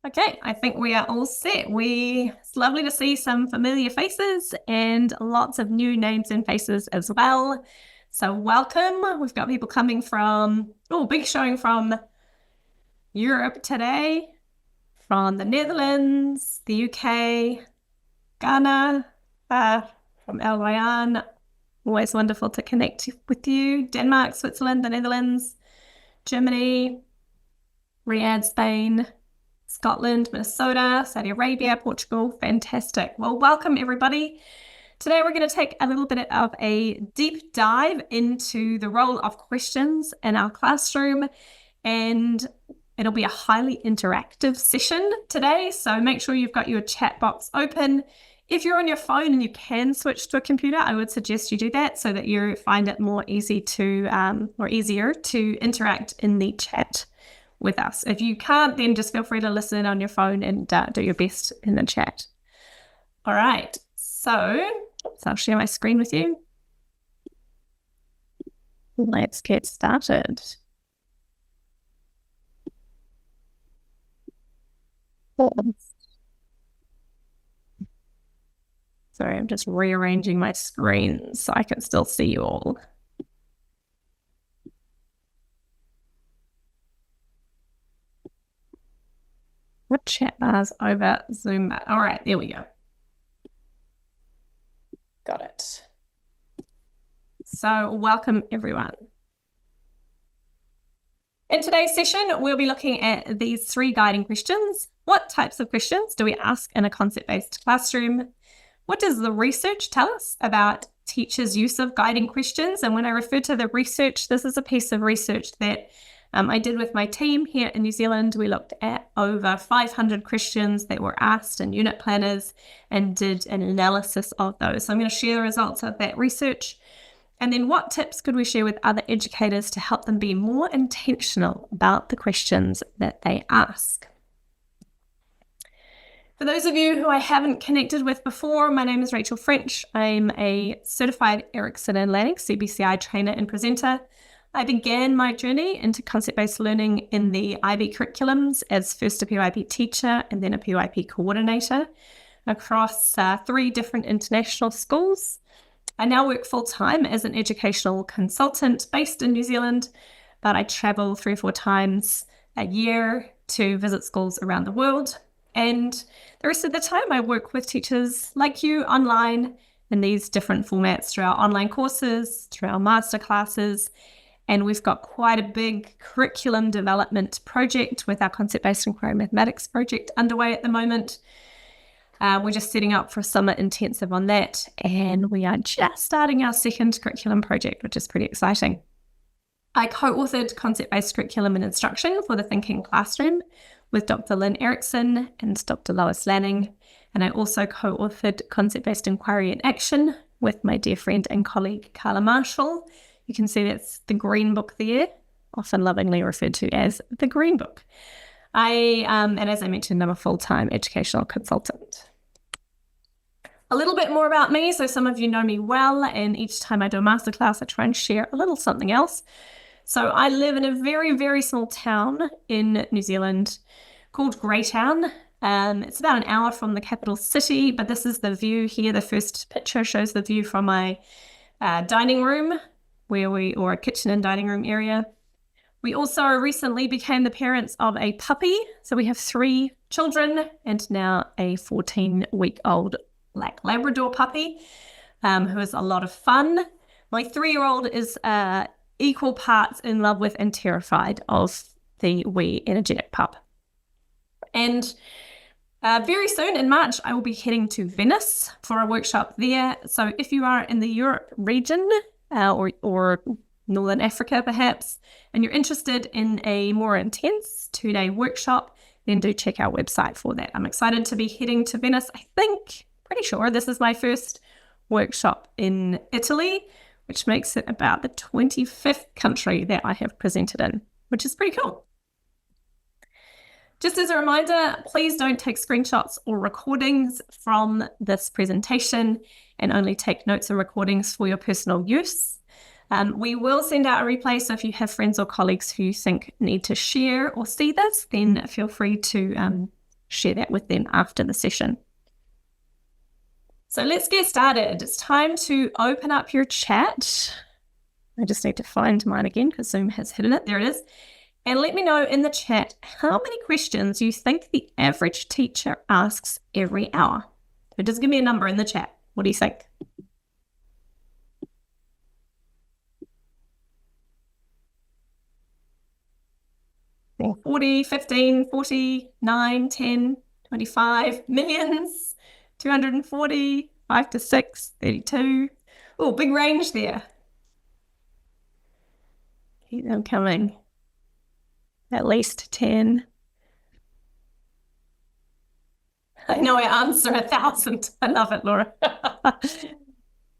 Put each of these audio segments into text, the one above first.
Okay, I think we are all set. It's lovely to see some familiar faces and lots of new names and faces as well. So welcome. We've got people coming from, big showing from Europe today, from the Netherlands, the UK, Ghana, from El Rayyan. Always wonderful to connect with you. Denmark, Switzerland, the Netherlands, Germany, Riyadh, Spain, Scotland, Minnesota, Saudi Arabia, Portugal. Fantastic. Well, welcome everybody. Today we're going to take a little bit of a deep dive into the role of questions in our classroom, and it'll be a highly interactive session today. So make sure you've got your chat box open. If you're on your phone and you can switch to a computer, I would suggest you do that so that you find it more easier to interact in the chat with us. If you can't, then just feel free to listen on your phone and do your best in the chat. All right, so I'll share my screen with you. Let's get started. Sorry, I'm just rearranging my screen so I can still see you all. What chat bars over Zoom? All right, there we go. Got it. So welcome everyone. In today's session, we'll be looking at these 3 guiding questions. What types of questions do we ask in a concept-based classroom? What does the research tell us about teachers' use of guiding questions? And when I refer to the research, this is a piece of research that I did with my team here in New Zealand. We looked at over 500 questions that were asked in unit planners and did an analysis of those. So I'm going to share the results of that research. And then what tips could we share with other educators to help them be more intentional about the questions that they ask? For those of you who I haven't connected with before, my name is Rachel French. I'm a certified Erickson and Lanning CBCI trainer and presenter. I began my journey into concept-based learning in the IB curriculums as first a PYP teacher and then a PYP coordinator across 3 different international schools. I now work full-time as an educational consultant based in New Zealand, but I travel 3 or 4 times a year to visit schools around the world. And the rest of the time I work with teachers like you online in these different formats through our online courses, through our masterclasses. And we've got quite a big curriculum development project with our concept-based inquiry mathematics project underway at the moment. We're just setting up for a summer intensive on that. And we are just starting our 2nd curriculum project, which is pretty exciting. I co-authored concept-based curriculum and instruction for the Thinking Classroom with Dr. Lynn Erickson and Dr. Lois Lanning. And I also co-authored concept-based inquiry in action with my dear friend and colleague, Carla Marshall. You can see that's the green book there, often lovingly referred to as the green book. And as I mentioned, I'm a full-time educational consultant. A little bit more about me. So some of you know me well, and each time I do a masterclass, I try and share a little something else. So I live in a very, very small town in New Zealand called Greytown. It's about an hour from the capital city, but this is the view here. The first picture shows the view from my dining room, or a kitchen and dining room area. We also recently became the parents of a puppy. So we have 3 children and now a 14-week-old Black Labrador puppy, who is a lot of fun. My 3-year-old is equal parts in love with and terrified of the wee energetic pup. And very soon in March, I will be heading to Venice for a workshop there. So if you are in the Europe region or Northern Africa perhaps, and you're interested in a more intense 2-day workshop, then do check our website for that. I'm excited to be heading to Venice. Pretty sure this is my first workshop in Italy, which makes it about the 25th country that I have presented in, which is pretty cool. Just as a reminder, please don't take screenshots or recordings from this presentation and only take notes or recordings for your personal use. We will send out a replay, so if you have friends or colleagues who you think need to share or see this, then feel free to share that with them after the session. So let's get started. It's time to open up your chat. I just need to find mine again because Zoom has hidden it. There it is. And let me know in the chat how many questions you think the average teacher asks every hour. So just give me a number in the chat. What do you think? 40, 15, 40, 9, 10, 25, millions, 240, 5 to 6, 32. Oh, big range there. Keep them coming. At least 10. I know I answer 1,000. I love it, Laura.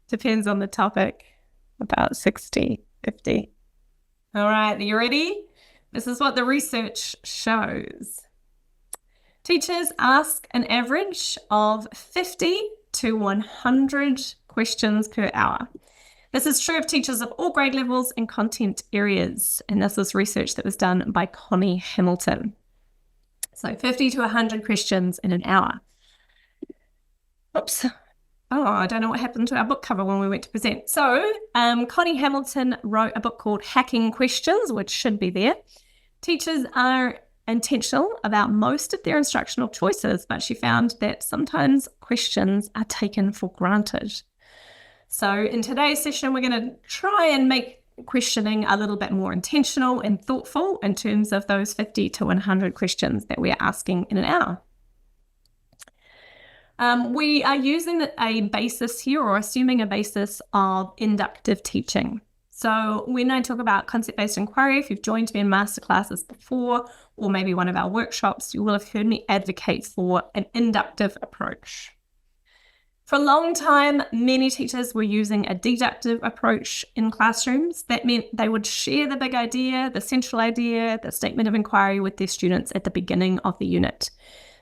Depends on the topic. About 60, 50. All right, are you ready? This is what the research shows. Teachers ask an average of 50 to 100 questions per hour. This is true of teachers of all grade levels and content areas. And this is research that was done by Connie Hamilton. So 50 to 100 questions in an hour. Oops. Oh, I don't know what happened to our book cover when we went to present. So Connie Hamilton wrote a book called Hacking Questions, which should be there. Teachers are intentional about most of their instructional choices, but she found that sometimes questions are taken for granted. So in today's session, we're going to try and make questioning a little bit more intentional and thoughtful in terms of those 50 to 100 questions that we're asking in an hour. We are using a basis here, or assuming a basis of inductive teaching. So when I talk about concept-based inquiry, if you've joined me in masterclasses before, or maybe one of our workshops, you will have heard me advocate for an inductive approach. For a long time, many teachers were using a deductive approach in classrooms. That meant they would share the big idea, the central idea, the statement of inquiry with their students at the beginning of the unit.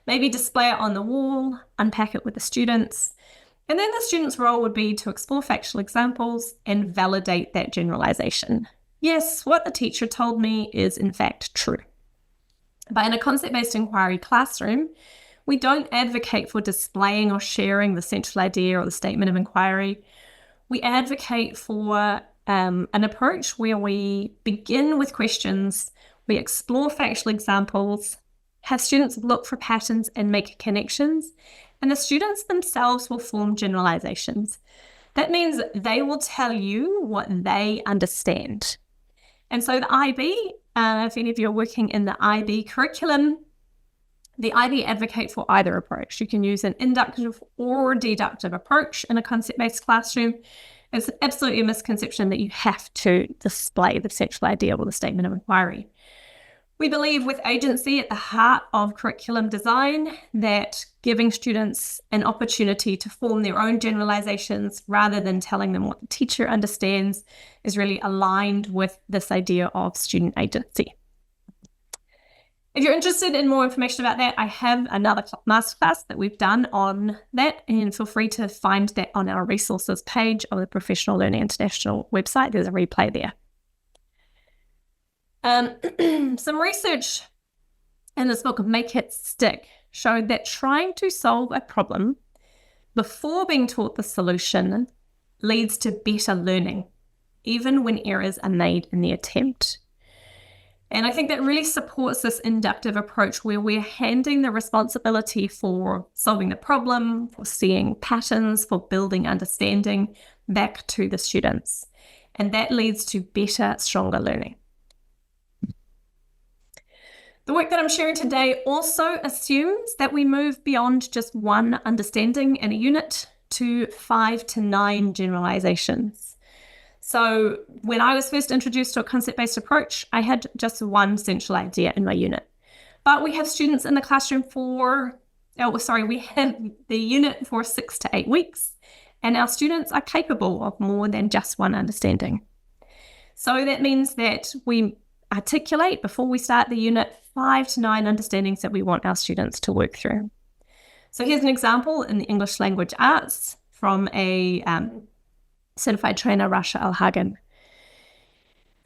Maybe display it on the wall, unpack it with the students. And then the student's role would be to explore factual examples and validate that generalization. Yes, what the teacher told me is in fact true. But in a concept-based inquiry classroom, we don't advocate for displaying or sharing the central idea or the statement of inquiry. We advocate for an approach where we begin with questions, we explore factual examples, have students look for patterns and make connections, and the students themselves will form generalizations. That means they will tell you what they understand. And so the IB, if any of you are working in the IB curriculum, the IB advocate for either approach. You can use an inductive or deductive approach in a concept-based classroom. It's absolutely a misconception that you have to display the central idea or the statement of inquiry. We believe with agency at the heart of curriculum design that giving students an opportunity to form their own generalizations rather than telling them what the teacher understands is really aligned with this idea of student agency. If you're interested in more information about that, I have another masterclass that we've done on that, and feel free to find that on our resources page of the Professional Learning International website. There's a replay there. Some research in this book of Make It Stick showed that trying to solve a problem before being taught the solution leads to better learning, even when errors are made in the attempt. And I think that really supports this inductive approach where we're handing the responsibility for solving the problem, for seeing patterns, for building understanding back to the students. And that leads to better, stronger learning. The work that I'm sharing today also assumes that we move beyond just one understanding in a unit to 5 to 9 generalizations. So when I was first introduced to a concept-based approach, I had just one central idea in my unit. But we have students in the classroom we have the unit for 6 to 8 weeks, and our students are capable of more than just one understanding. So that means that we articulate before we start the unit 5 to 9 understandings that we want our students to work through. So here's an example in the English language arts from a certified trainer, Rasha Al-Hagan.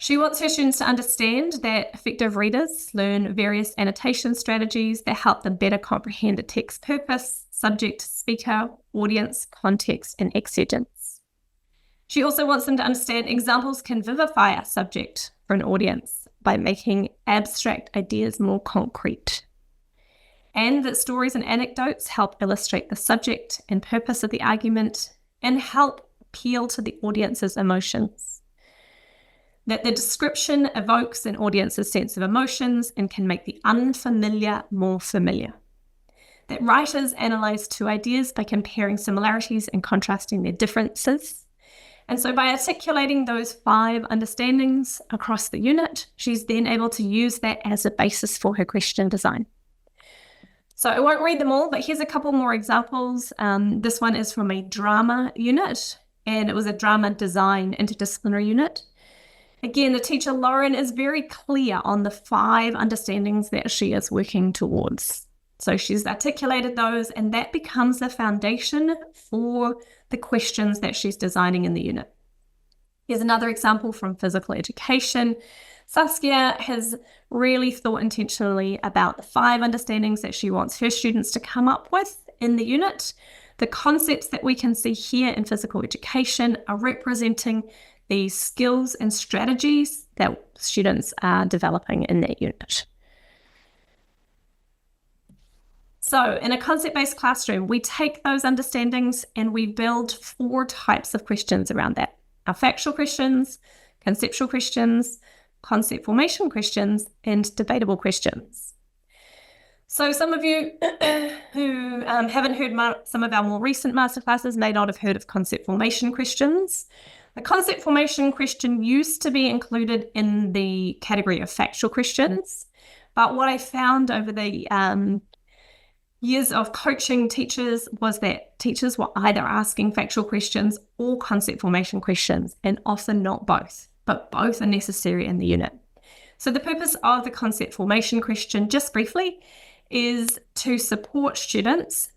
She wants her students to understand that effective readers learn various annotation strategies that help them better comprehend a text's purpose, subject, speaker, audience, context, and exegence. She also wants them to understand examples can vivify a subject for an audience by making abstract ideas more concrete, and that stories and anecdotes help illustrate the subject and purpose of the argument and help appeal to the audience's emotions. That the description evokes an audience's sense of emotions and can make the unfamiliar more familiar. That writers analyze two ideas by comparing similarities and contrasting their differences. And so by articulating those 5 understandings across the unit, she's then able to use that as a basis for her question design. So I won't read them all, but here's a couple more examples. This one is from a drama unit, and it was a drama design interdisciplinary unit. Again, the teacher, Lauren, is very clear on the 5 understandings that she is working towards. So she's articulated those, and that becomes the foundation for the questions that she's designing in the unit. Here's another example from physical education. Saskia has really thought intentionally about the 5 understandings that she wants her students to come up with in the unit. The concepts that we can see here in physical education are representing the skills and strategies that students are developing in that unit. So in a concept-based classroom, we take those understandings and we build 4 types of questions around that. Our factual questions, conceptual questions, concept formation questions, and debatable questions. So some of you who haven't heard some of our more recent masterclasses may not have heard of concept formation questions. The concept formation question used to be included in the category of factual questions, but what I found over the years of coaching teachers was that teachers were either asking factual questions or concept formation questions, and often not both, but both are necessary in the unit. So the purpose of the concept formation question, just briefly, is to support students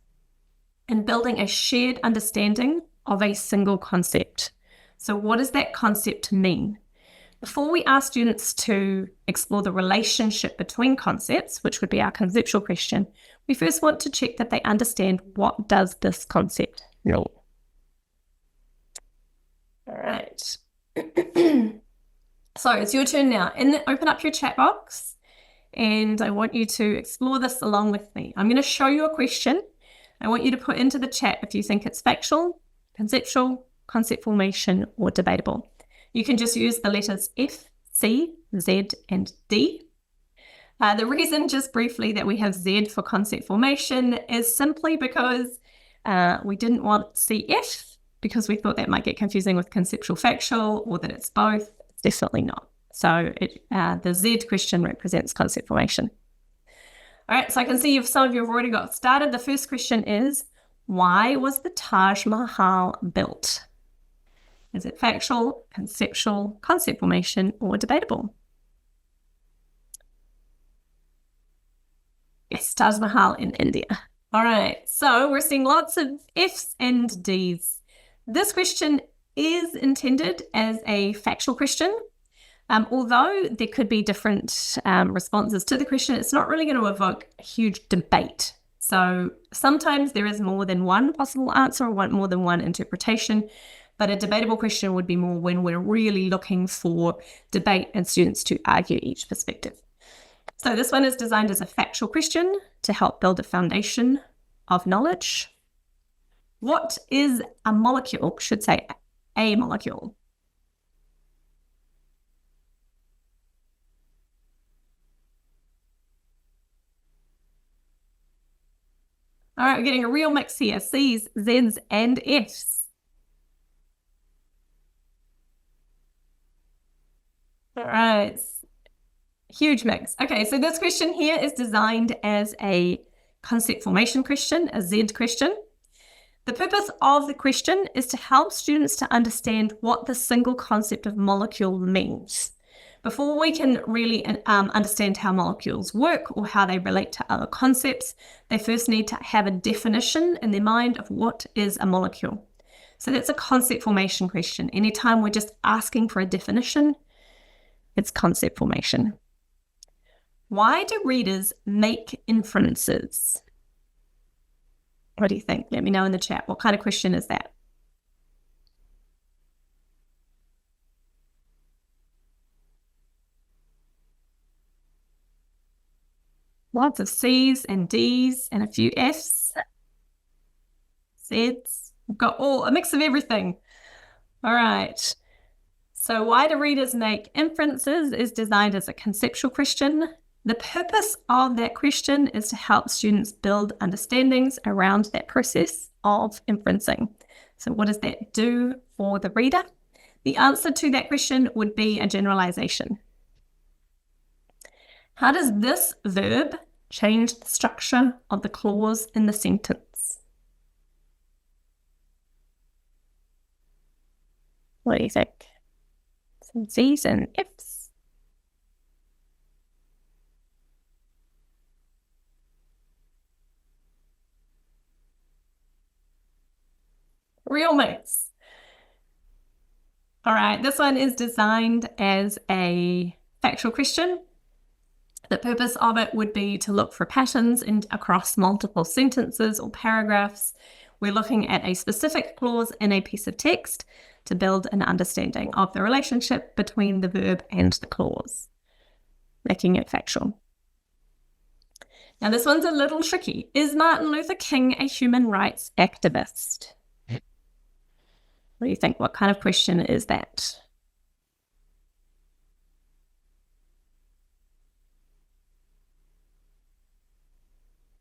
in building a shared understanding of a single concept. So what does that concept mean? Before we ask students to explore the relationship between concepts, which would be our conceptual question, we first want to check that they understand what does this concept mean. All right. So it's your turn now. Open up your chat box, and I want you to explore this along with me. I'm going to show you a question. I want you to put into the chat if you think it's factual, conceptual, concept formation, or debatable. You can just use the letters F, C, Z, and D. The reason, just briefly, that we have Z for concept formation is simply because we didn't want CF, because we thought that might get confusing with conceptual factual, or that it's both. It's definitely not. So the Z question represents concept formation. All right, so I can see some of you have already got started. The first question is, why was the Taj Mahal built? Is it factual, conceptual, concept formation, or debatable? Yes, Taj Mahal in India. All right, so we're seeing lots of F's and D's. This question is intended as a factual question. Although there could be different responses to the question, it's not really going to evoke a huge debate. So sometimes there is more than one possible answer or more than one interpretation, but a debatable question would be more when we're really looking for debate and students to argue each perspective. So this one is designed as a factual question to help build a foundation of knowledge. What is a molecule? Should say a molecule. All right, we're getting a real mix here. C's, Z's, and F's. All right, huge mix. Okay, so this question here is designed as a concept formation question, a Z question. The purpose of the question is to help students to understand what the single concept of molecule means. Before we can really understand how molecules work or how they relate to other concepts, they first need to have a definition in their mind of what is a molecule. So that's a concept formation question. Anytime we're just asking for a definition, It's concept formation. Why do readers make inferences? What do you think? Let me know in the chat. What kind of question is that? Lots of C's and D's and a few F's. Z's. We've got a mix of everything. All right. So why do readers make inferences is designed as a conceptual question. The purpose of that question is to help students build understandings around that process of inferencing. So what does that do for the reader? The answer to that question would be a generalization. How does this verb change the structure of the clause in the sentence? What do you think? Some C's and F's. Real mix. All right, this one is designed as a factual question. The purpose of it would be to look for patterns across multiple sentences or paragraphs. We're looking at a specific clause in a piece of text to build an understanding of the relationship between the verb and the clause, making it factual. Now, this one's a little tricky. Is Martin Luther King a human rights activist? What do you think? What kind of question is that?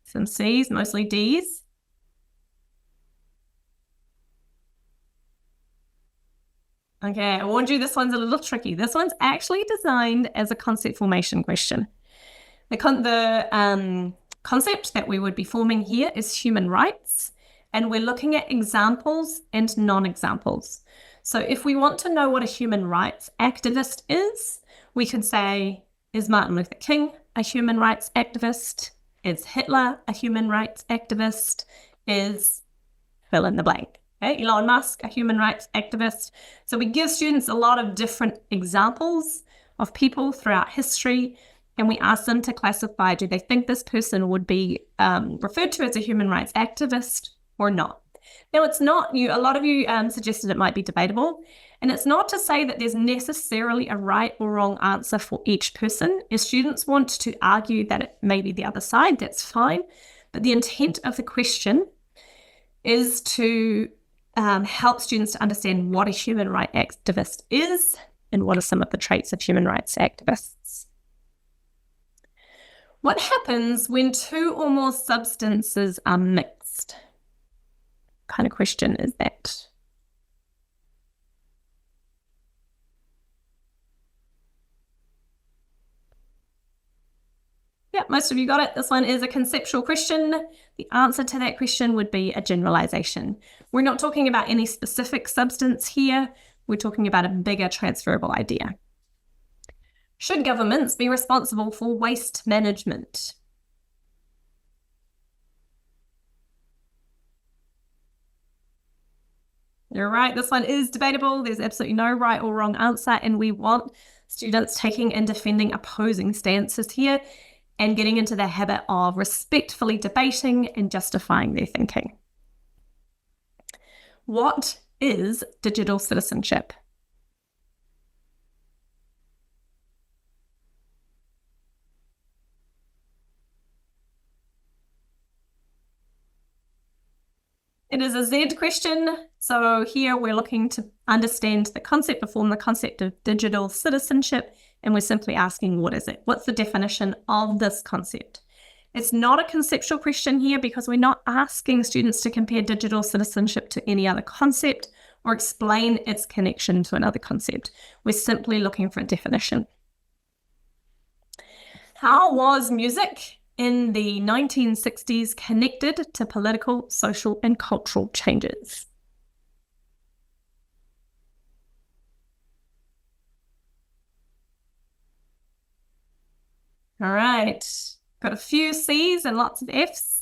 Some C's, mostly D's. Okay, I warned you this one's a little tricky. This one's actually designed as a concept formation question. The concept that we would be forming here is human rights, and we're looking at examples and non-examples. So if we want to know what a human rights activist is, we could say, is Martin Luther King a human rights activist? Is Hitler a human rights activist? Is fill in the blank. Okay? Elon Musk, a human rights activist. So we give students a lot of different examples of people throughout history, and we ask them to classify, do they think this person would be referred to as a human rights activist or not? Now, it's not, a lot of you suggested it might be debatable, and it's not to say that there's necessarily a right or wrong answer for each person. If students want to argue that it may be the other side, that's fine, but the intent of the question is to help students to understand what a human rights activist is and what are some of the traits of human rights activists. What happens when two or more substances are mixed? What kind of question is that? Yeah, most of you got it. This one is a conceptual question. The answer to that question would be a generalization. We're not talking about any specific substance here. We're talking about a bigger transferable idea. Should governments be responsible for waste management? You're right, this one is debatable. There's absolutely no right or wrong answer, and we want students taking and defending opposing stances here and getting into the habit of respectfully debating and justifying their thinking. What is digital citizenship? It is a Z question. So here we're looking to understand the concept, perform the concept of digital citizenship, and we're simply asking, what is it? What's the definition of this concept? It's not a conceptual question here because we're not asking students to compare digital citizenship to any other concept or explain its connection to another concept. We're simply looking for a definition. How was music in the 1960s connected to political, social, and cultural changes? All right, got a few C's and lots of F's.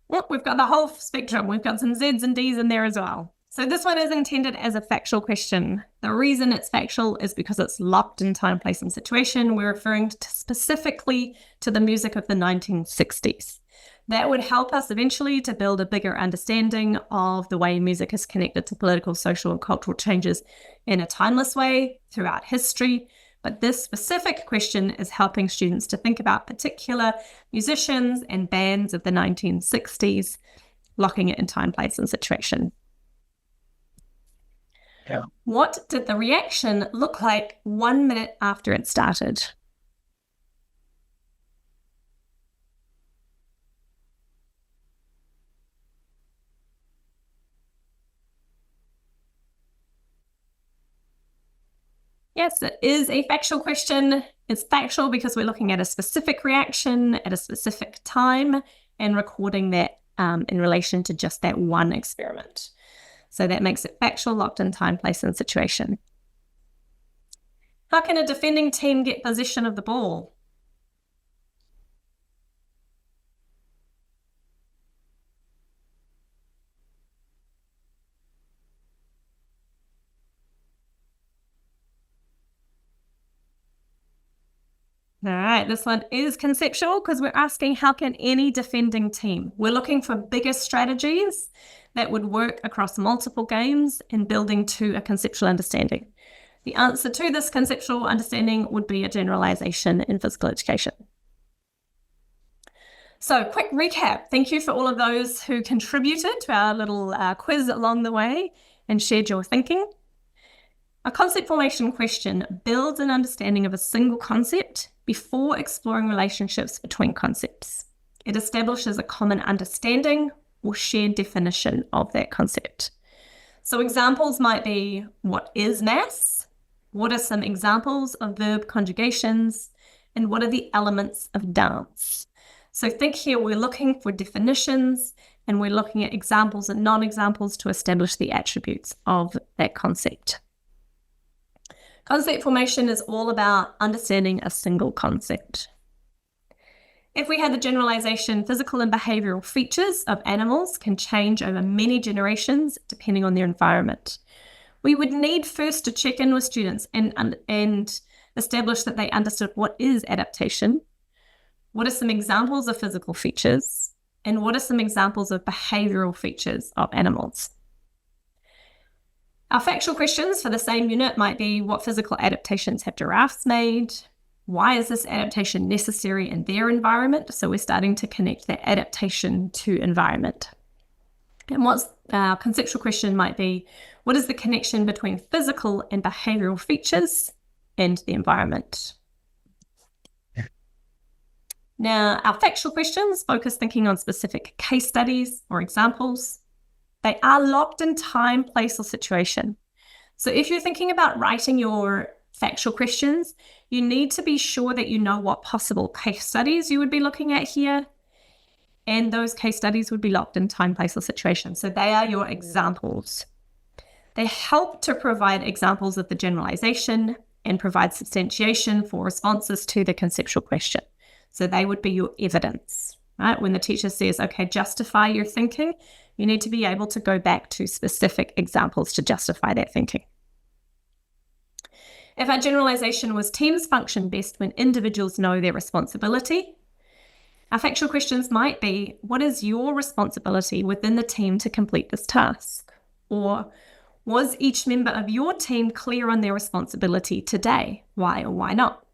Oh, we've got the whole spectrum. We've got some Z's and D's in there as well. So this one is intended as a factual question. The reason it's factual is because it's locked in time, place, and situation. We're referring specifically to the music of the 1960s. That would help us eventually to build a bigger understanding of the way music is connected to political, social, and cultural changes in a timeless way throughout history. But this specific question is helping students to think about particular musicians and bands of the 1960s, locking it in time, place, and situation. Yeah. What did the reaction look like 1 minute after it started? Yes, it is a factual question. It's factual because we're looking at a specific reaction at a specific time and recording that in relation to just that one experiment. So that makes it factual, locked in time, place, and situation. How can a defending team get possession of the ball? All right, this one is conceptual because we're asking how can any defending team? We're looking for bigger strategies that would work across multiple games and building to a conceptual understanding. The answer to this conceptual understanding would be a generalization in physical education. So quick recap. Thank you for all of those who contributed to our little quiz along the way and shared your thinking. A concept formation question builds an understanding of a single concept before exploring relationships between concepts. It establishes a common understanding or shared definition of that concept. So examples might be, what is mass? What are some examples of verb conjugations? And what are the elements of dance? So think here, we're looking for definitions and we're looking at examples and non-examples to establish the attributes of that concept. Concept formation is all about understanding a single concept. If we had the generalization, physical and behavioral features of animals can change over many generations depending on their environment. We would need first to check in with students and establish that they understood what is adaptation, what are some examples of physical features, and what are some examples of behavioral features of animals. Our factual questions for the same unit might be, what physical adaptations have giraffes made? Why is this adaptation necessary in their environment? So we're starting to connect that adaptation to environment. And what's our conceptual question might be, what is the connection between physical and behavioral features and the environment? Now, our factual questions focus thinking on specific case studies or examples. They are locked in time, place, or situation. So if you're thinking about writing your factual questions, you need to be sure that you know what possible case studies you would be looking at here. And those case studies would be locked in time, place, or situation. So they are your examples. They help to provide examples of the generalization and provide substantiation for responses to the conceptual question. So they would be your evidence, right? When the teacher says, okay, justify your thinking, you need to be able to go back to specific examples to justify that thinking. If our generalization was teams function best when individuals know their responsibility, our factual questions might be, what is your responsibility within the team to complete this task? Or was each member of your team clear on their responsibility today? Why or why not?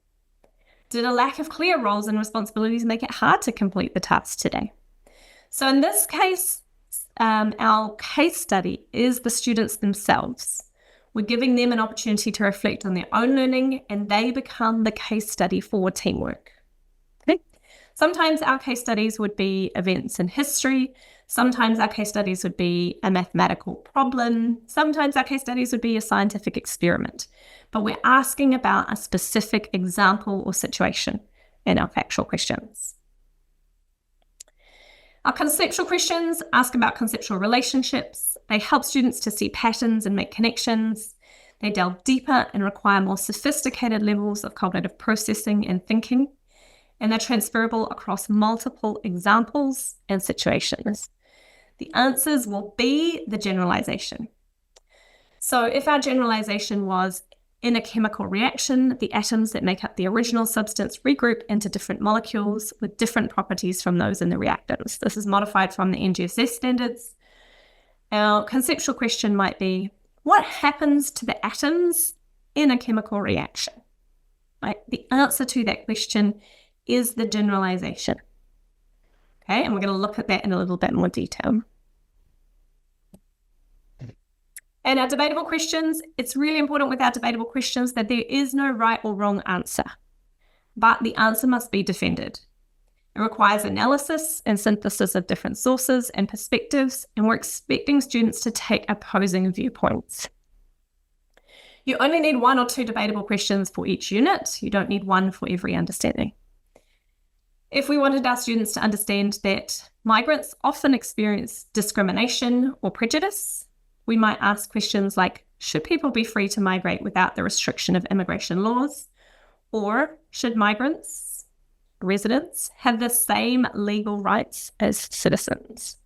Did a lack of clear roles and responsibilities make it hard to complete the task today? So in this case, our case study is the students themselves. We're giving them an opportunity to reflect on their own learning, and they become the case study for teamwork. Okay? Sometimes our case studies would be events in history. Sometimes our case studies would be a mathematical problem. Sometimes our case studies would be a scientific experiment. But we're asking about a specific example or situation in our factual questions. Our conceptual questions ask about conceptual relationships. They help students to see patterns and make connections. They delve deeper and require more sophisticated levels of cognitive processing and thinking. And they're transferable across multiple examples and situations. The answers will be the generalization. So if our generalization was in a chemical reaction, the atoms that make up the original substance regroup into different molecules with different properties from those in the reactants. This is modified from the NGSS standards. Our conceptual question might be, what happens to the atoms in a chemical reaction? Right? The answer to that question is the generalization. Okay, and we're going to look at that in a little bit more detail. And our debatable questions, it's really important with our debatable questions that there is no right or wrong answer, but the answer must be defended. It requires analysis and synthesis of different sources and perspectives, and we're expecting students to take opposing viewpoints. You only need 1 or 2 debatable questions for each unit. You don't need 1 for every understanding. If we wanted our students to understand that migrants often experience discrimination or prejudice, we might ask questions like, should people be free to migrate without the restriction of immigration laws? Or should migrants, residents, have the same legal rights as citizens?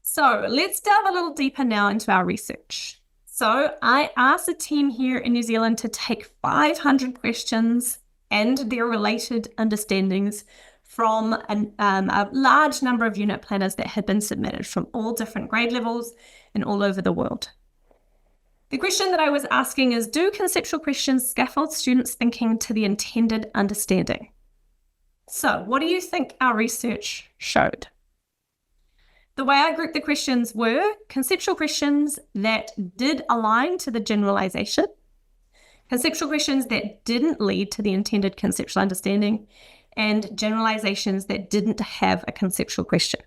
So let's delve a little deeper now into our research. So I asked a team here in New Zealand to take 500 questions and their related understandings from a large number of unit planners that had been submitted from all different grade levels and all over the world. The question that I was asking is, do conceptual questions scaffold students' thinking to the intended understanding? So what do you think our research showed? The way I grouped the questions were conceptual questions that did align to the generalization, conceptual questions that didn't lead to the intended conceptual understanding, and generalizations that didn't have a conceptual question.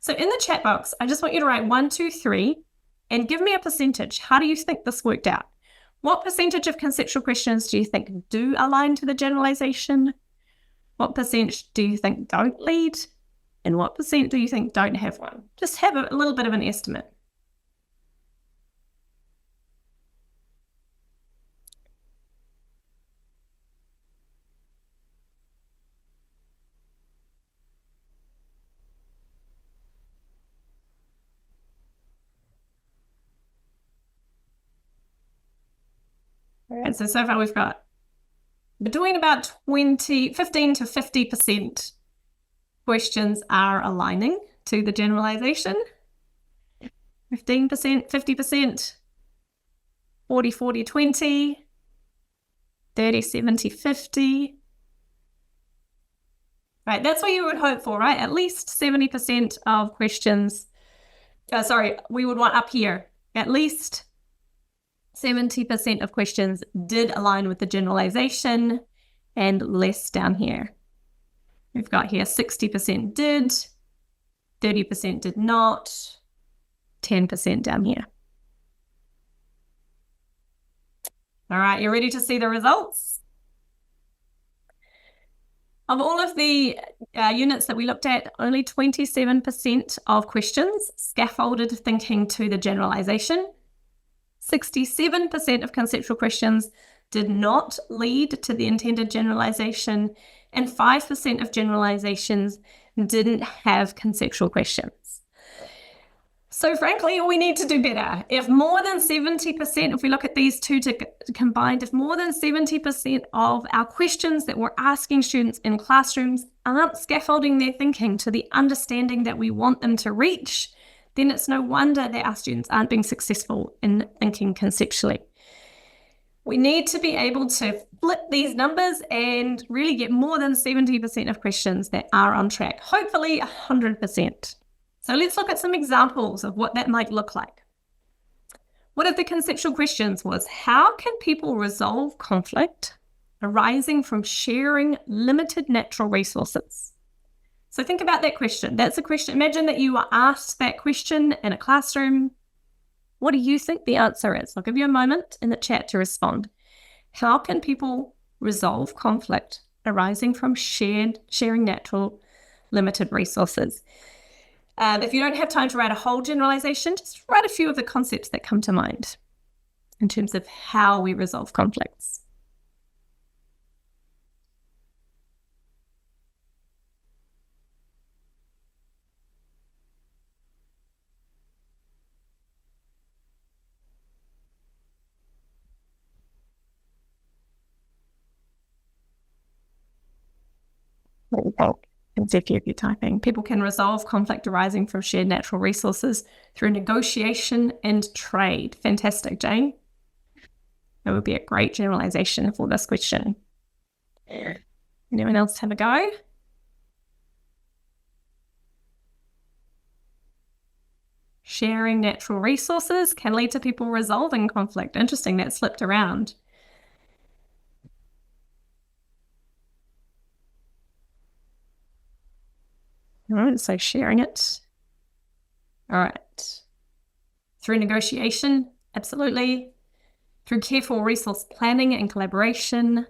So in the chat box, I just want you to write 1, 2, 3 and give me a percentage. How do you think this worked out? What percentage of conceptual questions do you think do align to the generalization? What percentage do you think don't lead? And what percent do you think don't have one? Just have a little bit of an estimate. All right, so far we've got between about 15 to 50% questions are aligning to the generalization. 15%, 50%, 40, 40, 20, 30, 70, 50. Right, that's what you would hope for, right? At least 70% of questions, we would want up here, at least 70% of questions did align with the generalization and less down here. We've got here 60% did, 30% did not, 10% down here. All right, you ready to see the results? Of all of the units that we looked at, only 27% of questions scaffolded thinking to the generalization. 67% of conceptual questions did not lead to the intended generalization, and 5% of generalizations didn't have conceptual questions. So frankly, we need to do better. If more than 70%, if we look at these two combined, if more than 70% of our questions that we're asking students in classrooms aren't scaffolding their thinking to the understanding that we want them to reach, then it's no wonder that our students aren't being successful in thinking conceptually. We need to be able to flip these numbers and really get more than 70% of questions that are on track, hopefully 100%. So let's look at some examples of what that might look like. One of the conceptual questions was, how can people resolve conflict arising from sharing limited natural resources? So think about that question. That's a question. Imagine that you were asked that question in a classroom. What do you think the answer is? I'll give you a moment in the chat to respond. How can people resolve conflict arising from sharing natural limited resources? If you don't have time to write a whole generalization, just write a few of the concepts that come to mind in terms of how we resolve conflicts. What do you think? Can see if you're typing. People can resolve conflict arising from shared natural resources through negotiation and trade. Fantastic, Jane. That would be a great generalization for this question. Anyone else have a go? Sharing natural resources can lead to people resolving conflict. Interesting, that slipped around. All right, so sharing it. All right. Through negotiation, absolutely. Through careful resource planning and collaboration.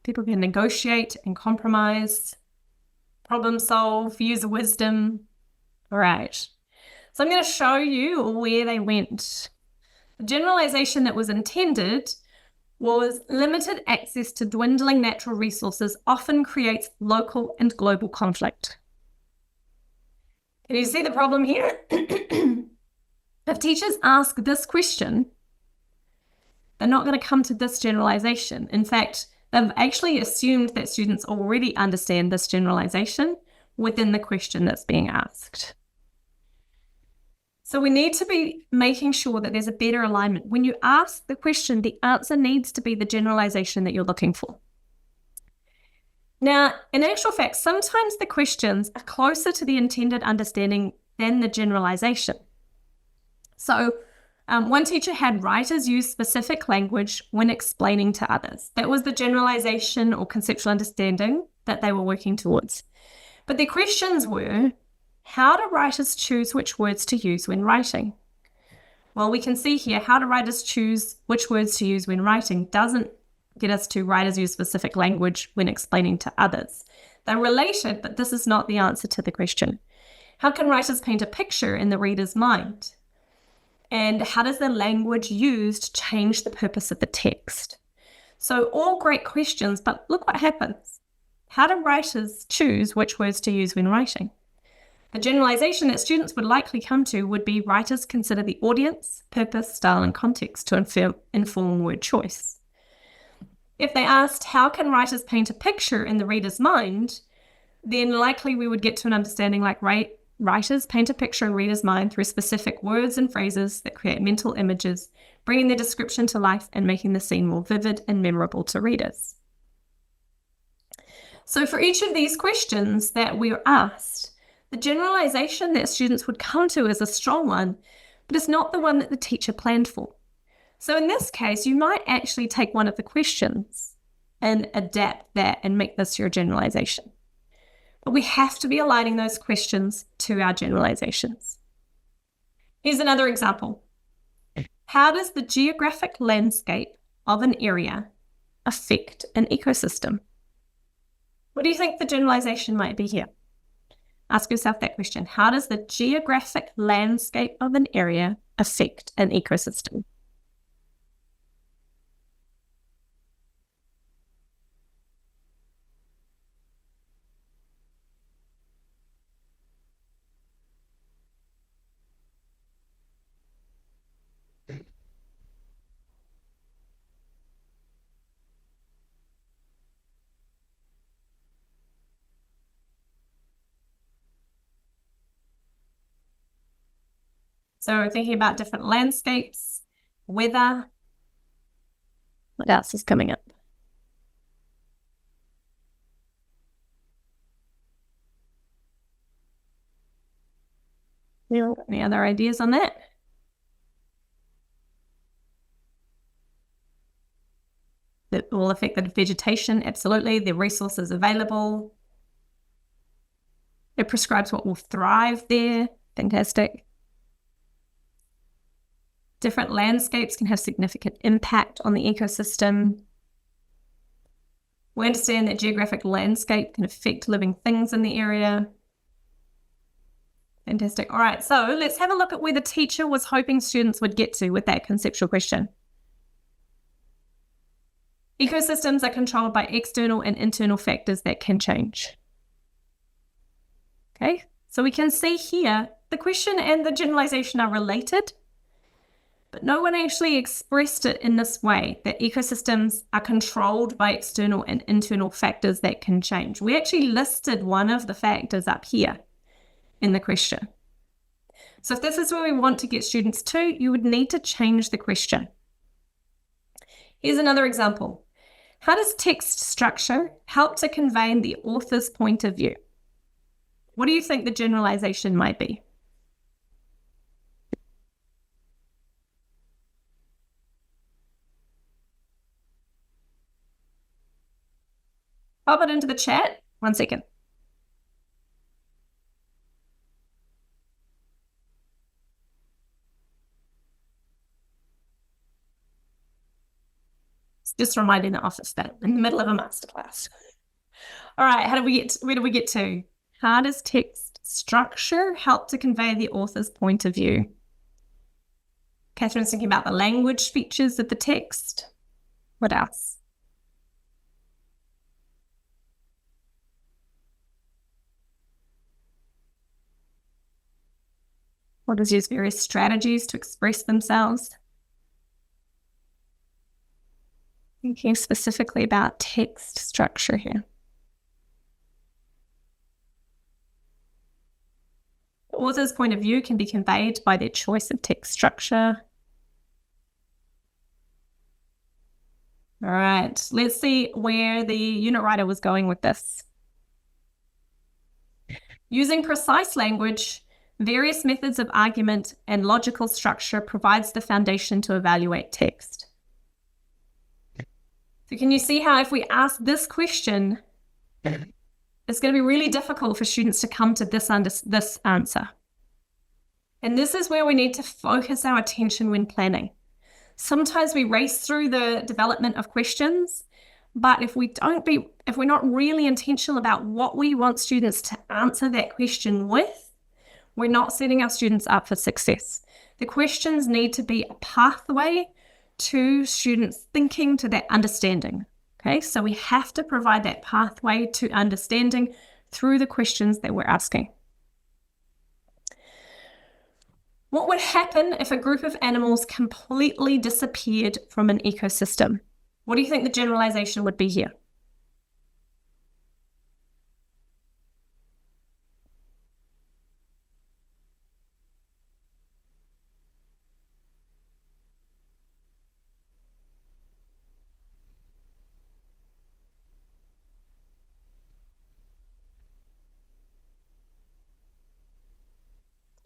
People can negotiate and compromise, problem solve, use wisdom. All right. So I'm going to show you where they went. The generalization that was intended was limited access to dwindling natural resources often creates local and global conflict. Can you see the problem here? If teachers ask this question, they're not going to come to this generalization. In fact, they've actually assumed that students already understand this generalization within the question that's being asked. So we need to be making sure that there's a better alignment. When you ask the question, the answer needs to be the generalization that you're looking for. Now, in actual fact, sometimes the questions are closer to the intended understanding than the generalization. So one teacher had writers use specific language when explaining to others. That was the generalization or conceptual understanding that they were working towards. But their questions were, how do writers choose which words to use when writing? Well, we can see here how do writers choose which words to use when writing doesn't get us to writers use specific language when explaining to others. They're related, but this is not the answer to the question. How can writers paint a picture in the reader's mind? And how does the language used change the purpose of the text? So all great questions, but look what happens. How do writers choose which words to use when writing? The generalization that students would likely come to would be writers consider the audience, purpose, style, and context to inform word choice. If they asked, how can writers paint a picture in the reader's mind, then likely we would get to an understanding like writers paint a picture in reader's mind through specific words and phrases that create mental images, bringing the description to life and making the scene more vivid and memorable to readers. So for each of these questions that we are asked, the generalization that students would come to is a strong one, but it's not the one that the teacher planned for. So in this case, you might actually take one of the questions and adapt that and make this your generalization. But we have to be aligning those questions to our generalizations. Here's another example. How does the geographic landscape of an area affect an ecosystem? What do you think the generalization might be here? Ask yourself that question. How does the geographic landscape of an area affect an ecosystem? So thinking about different landscapes, weather. What else is coming up? Anyone got any other ideas on that? That will affect the vegetation, absolutely. The resources available. It prescribes what will thrive there. Fantastic. Different landscapes can have significant impact on the ecosystem. We understand that geographic landscape can affect living things in the area. Fantastic. All right, so let's have a look at where the teacher was hoping students would get to with that conceptual question. Ecosystems are controlled by external and internal factors that can change. Okay, so we can see here the question and the generalization are related, but no one actually expressed it in this way, that ecosystems are controlled by external and internal factors that can change. We actually listed one of the factors up here in the question. So if this is where we want to get students to, you would need to change the question. Here's another example. How does text structure help to convey the author's point of view? What do you think the generalization might be? Pop it into the chat. 1 second. Just reminding the office that in the middle of a masterclass. All right, where do we get to? How does text structure help to convey the author's point of view? Catherine's thinking about the language features of the text. What else? Authors use various strategies to express themselves. Thinking specifically about text structure here. The author's point of view can be conveyed by their choice of text structure. All right, let's see where the unit writer was going with this. Using precise language, various methods of argument and logical structure provides the foundation to evaluate text. So can you see how if we ask this question, it's going to be really difficult for students to come to this answer. And this is where we need to focus our attention when planning. Sometimes we race through the development of questions, but if we're not really intentional about what we want students to answer that question with, we're not setting our students up for success. The questions need to be a pathway to students thinking, to that understanding. Okay, so we have to provide that pathway to understanding through the questions that we're asking. What would happen if a group of animals completely disappeared from an ecosystem? What do you think the generalization would be here?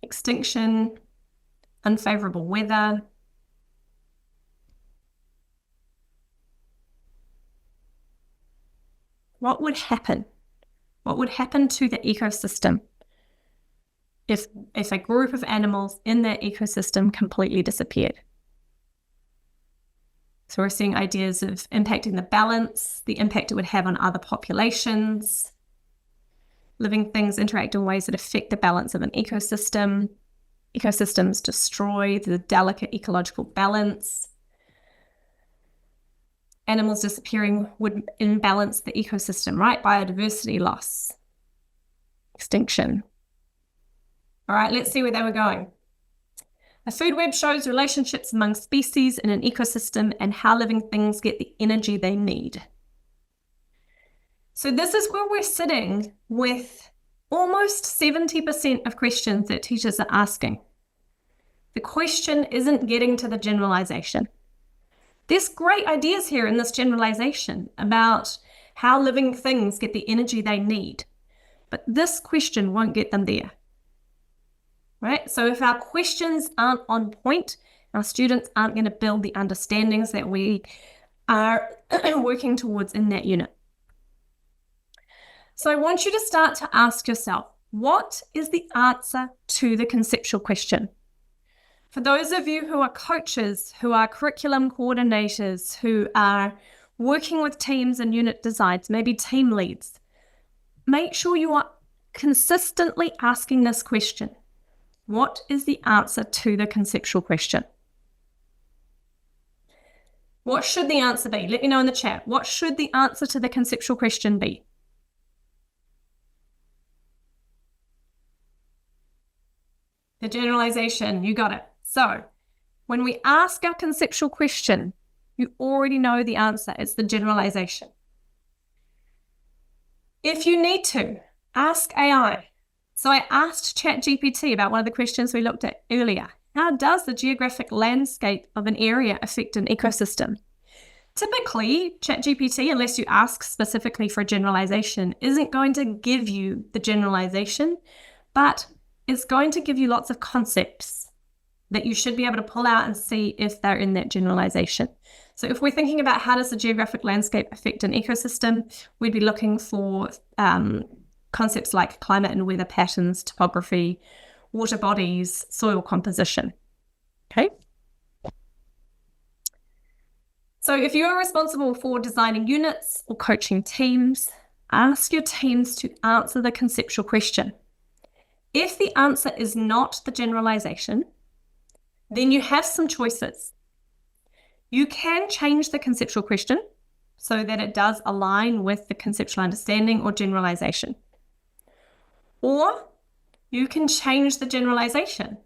Extinction, unfavorable weather. What would happen? What would happen to the ecosystem if a group of animals in that ecosystem completely disappeared? So we're seeing ideas of impacting the balance, the impact it would have on other populations. Living things interact in ways that affect the balance of an ecosystem. Ecosystems destroy the delicate ecological balance. Animals disappearing would imbalance the ecosystem, right? Biodiversity loss, extinction. All right, let's see where they were going. A food web shows relationships among species in an ecosystem and how living things get the energy they need. So this is where we're sitting with almost 70% of questions that teachers are asking. The question isn't getting to the generalization. There's great ideas here in this generalization about how living things get the energy they need, but this question won't get them there. Right? So if our questions aren't on point, our students aren't going to build the understandings that we are working towards in that unit. So I want you to start to ask yourself, what is the answer to the conceptual question? For those of you who are coaches, who are curriculum coordinators, who are working with teams and unit designs, maybe team leads, make sure you are consistently asking this question. What is the answer to the conceptual question? What should the answer be? Let me know in the chat. What should the answer to the conceptual question be? The generalization, you got it. So When we ask our conceptual question, you already know the answer. It's the generalization. If you need to, ask AI. So I asked ChatGPT about one of the questions we looked at earlier. How does the geographic landscape of an area affect an ecosystem? Typically, ChatGPT, unless you ask specifically for a generalization, isn't going to give you the generalization, but it's going to give you lots of concepts that you should be able to pull out and see if they're in that generalization. So if we're thinking about how does the geographic landscape affect an ecosystem, we'd be looking for concepts like climate and weather patterns, topography, water bodies, soil composition. Okay. So if you are responsible for designing units or coaching teams, ask your teams to answer the conceptual question. If the answer is not the generalization, then you have some choices. You can change the conceptual question so that it does align with the conceptual understanding or generalization. Or you can change the generalization.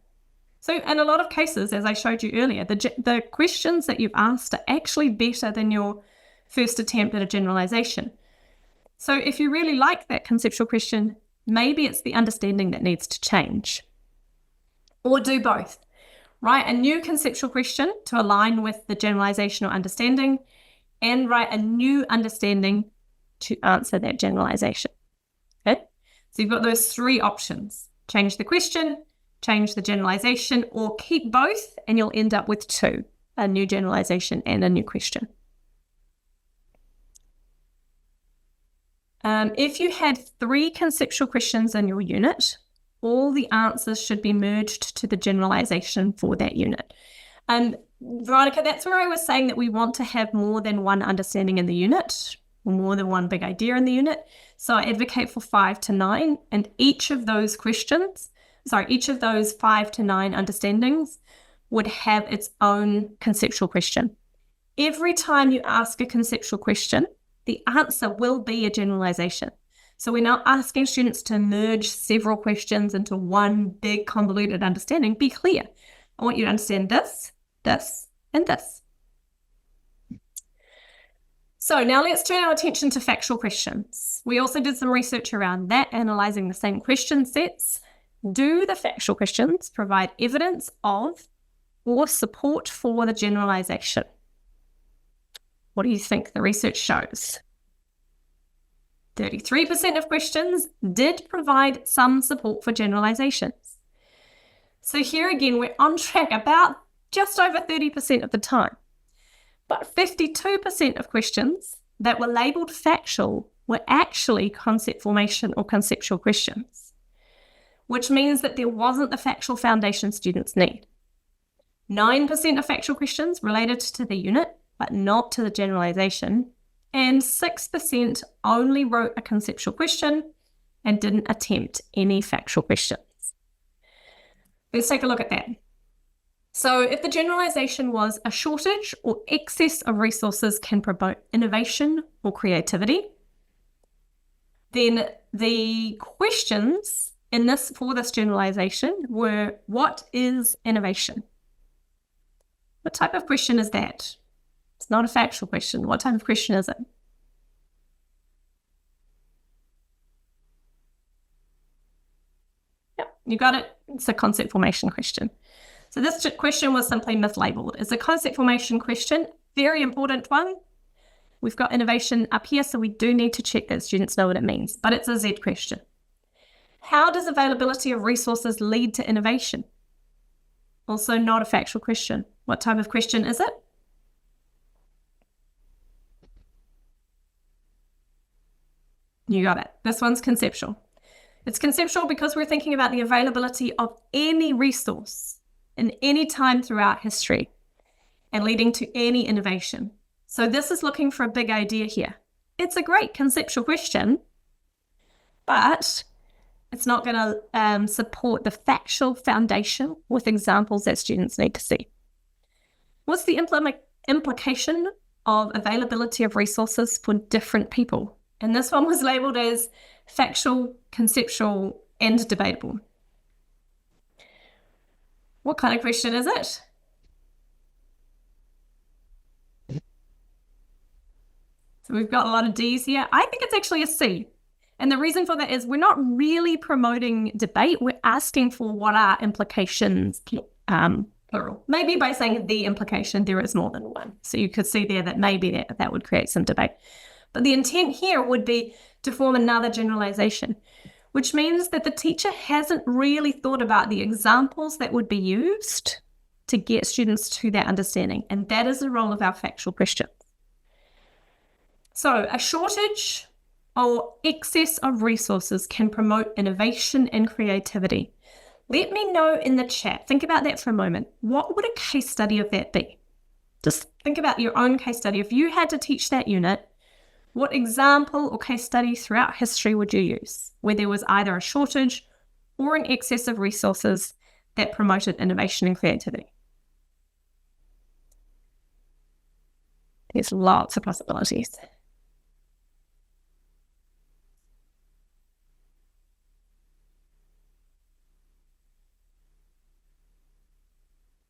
So in a lot of cases, as I showed you earlier, the questions that you've asked are actually better than your first attempt at a generalization. So if you really like that conceptual question, maybe it's the understanding that needs to change. Or do both. Write a new conceptual question to align with the generalization or understanding, and write a new understanding to answer that generalization. Okay? So you've got those three options. Change the question, change the generalization, or keep both, and you'll end up with two, a new generalization and a new question. If you had 3 conceptual questions in your unit, all the answers should be merged to the generalization for that unit. Veronica, that's where I was saying that we want to have more than one understanding in the unit, or more than one big idea in the unit. So I advocate for 5 to 9, and each of those 5 to 9 understandings would have its own conceptual question. Every time you ask a conceptual question, the answer will be a generalization. So we're not asking students to merge several questions into one big convoluted understanding. Be clear. I want you to understand this, this, and this. So now let's turn our attention to factual questions. We also did some research around that, analyzing the same question sets. Do the factual questions provide evidence of or support for the generalization? What do you think the research shows? 33% of questions did provide some support for generalizations. So here again, we're on track about just over 30% of the time. But 52% of questions that were labeled factual were actually concept formation or conceptual questions, which means that there wasn't the factual foundation students need. 9% of factual questions related to the unit, but not to the generalization, and 6% only wrote a conceptual question and didn't attempt any factual questions. Let's take a look at that. So if the generalization was a shortage or excess of resources can promote innovation or creativity, then the questions for this generalization were, what is innovation? What type of question is that? It's not a factual question. What type of question is it? Yep, you got it. It's a concept formation question. So this question was simply mislabeled. It's a concept formation question, very important one. We've got innovation up here, so we do need to check that students know what it means, but it's a Z question. How does availability of resources lead to innovation? Also not a factual question. What type of question is it? You got it. This one's conceptual. It's conceptual because we're thinking about the availability of any resource in any time throughout history and leading to any innovation. So this is looking for a big idea here. It's a great conceptual question, but it's not going to support the factual foundation with examples that students need to see. What's the implication of availability of resources for different people? And this one was labeled as factual, conceptual, and debatable. What kind of question is it? So we've got a lot of D's here. I think it's actually a C. And the reason for that is we're not really promoting debate. We're asking for what are implications, plural. Maybe by saying the implication, there is more than one. So you could see there that maybe that would create some debate. But the intent here would be to form another generalization, which means that the teacher hasn't really thought about the examples that would be used to get students to that understanding. And that is the role of our factual questions. So a shortage or excess of resources can promote innovation and creativity. Let me know in the chat. Think about that for a moment. What would a case study of that be? Just think about your own case study. If you had to teach that unit, what example or case study throughout history would you use where there was either a shortage or an excess of resources that promoted innovation and creativity? There's lots of possibilities.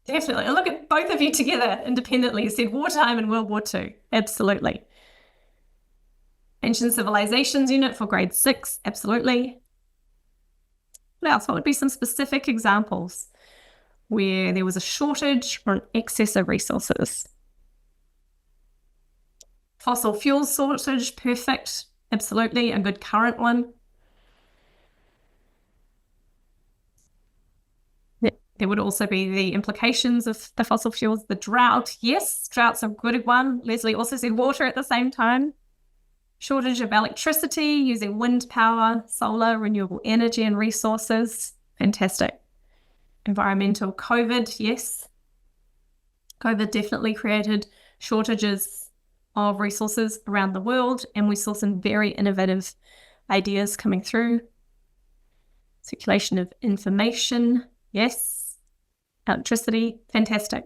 Definitely. And look at both of you together independently. You said wartime and World War II. Absolutely. Ancient Civilizations unit for grade 6. Absolutely. What else? What would be some specific examples where there was a shortage or an excess of resources? Fossil fuel shortage. Perfect. Absolutely. A good current one. There would also be the implications of the fossil fuels, the drought. Yes, drought's a good one. Leslie also said water at the same time. Shortage of electricity using wind power, solar, renewable energy and resources. Fantastic. Environmental COVID, yes. COVID definitely created shortages of resources around the world, and we saw some very innovative ideas coming through. Circulation of information, yes. Electricity, fantastic.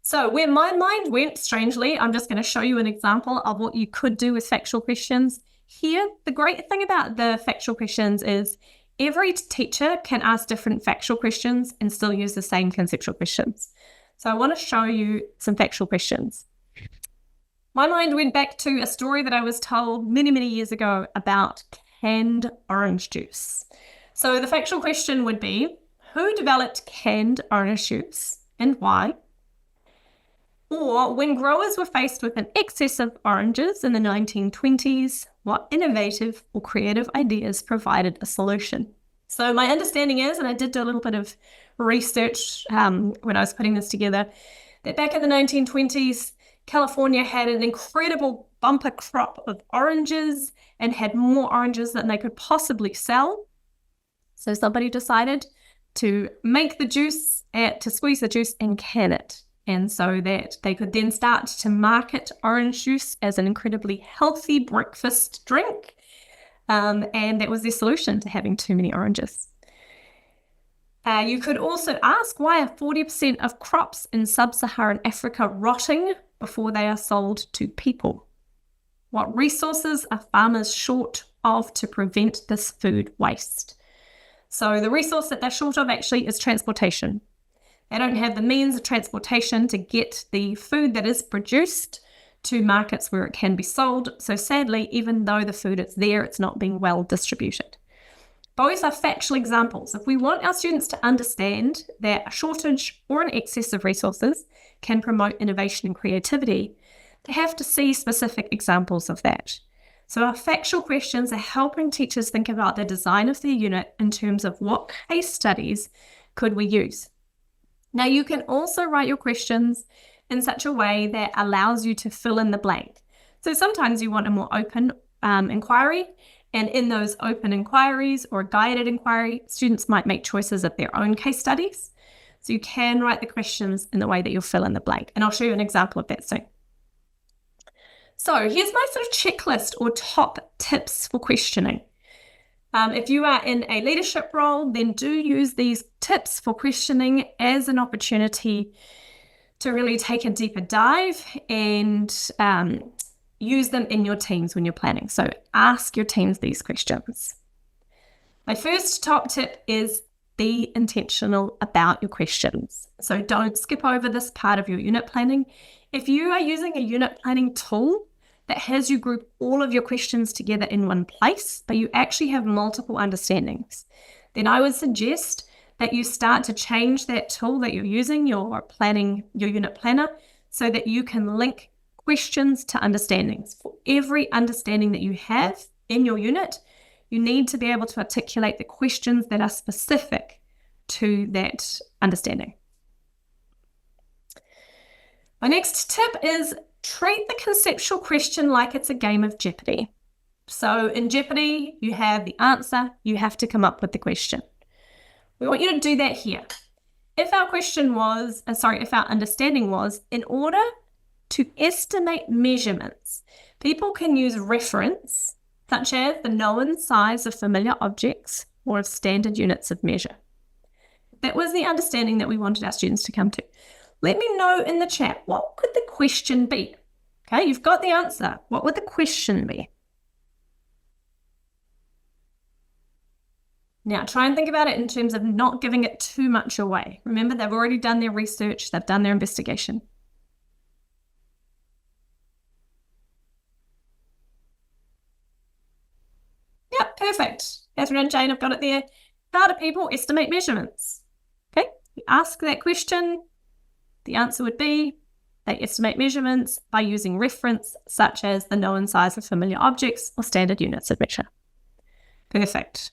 So where my mind went, strangely, I'm just going to show you an example of what you could do with factual questions. Here, the great thing about the factual questions is every teacher can ask different factual questions and still use the same conceptual questions. So I want to show you some factual questions. My mind went back to a story that I was told many, many years ago about canned orange juice. So the factual question would be, who developed canned orange juice and why? Or when growers were faced with an excess of oranges in the 1920s, what innovative or creative ideas provided a solution? So my understanding is, and I did do a little bit of research when I was putting this together, that back in the 1920s, California had an incredible bumper crop of oranges and had more oranges than they could possibly sell. So somebody decided to make the juice, to squeeze the juice and can it. And so that they could then start to market orange juice as an incredibly healthy breakfast drink. And that was their solution to having too many oranges. You could also ask, why are 40% of crops in sub-Saharan Africa rotting before they are sold to people? What resources are farmers short of to prevent this food waste? So the resource that they're short of actually is transportation. They don't have the means of transportation to get the food that is produced to markets where it can be sold. So sadly, even though the food is there, it's not being well distributed. Both are factual examples. If we want our students to understand that a shortage or an excess of resources can promote innovation and creativity, they have to see specific examples of that. So our factual questions are helping teachers think about the design of their unit in terms of what case studies could we use. Now you can also write your questions in such a way that allows you to fill in the blank. So sometimes you want a more open inquiry, and in those open inquiries or guided inquiry, students might make choices of their own case studies. So you can write the questions in the way that you'll fill in the blank, and I'll show you an example of that soon. So here's my sort of checklist or top tips for questioning. If you are in a leadership role, then do use these tips for questioning as an opportunity to really take a deeper dive and use them in your teams when you're planning. So ask your teams these questions. My first top tip is be intentional about your questions. So don't skip over this part of your unit planning. If you are using a unit planning tool, that has you group all of your questions together in one place, but you actually have multiple understandings, then I would suggest that you start to change that tool that you're using, your unit planner, so that you can link questions to understandings. For every understanding that you have in your unit, you need to be able to articulate the questions that are specific to that understanding. My next tip is treat the conceptual question like it's a game of Jeopardy. So in Jeopardy, you have the answer, you have to come up with the question. We want you to do that here. If our understanding was, in order to estimate measurements, people can use reference, such as the known size of familiar objects or of standard units of measure. That was the understanding that we wanted our students to come to. Let me know in the chat, what could the question be? Okay, you've got the answer. What would the question be? Now, try and think about it in terms of not giving it too much away. Remember, they've already done their research, they've done their investigation. Yeah, perfect. Catherine and Jane have got it there. How do people estimate measurements? Okay, you ask that question. The answer would be they estimate measurements by using reference, such as the known size of familiar objects or standard units of measure. Perfect.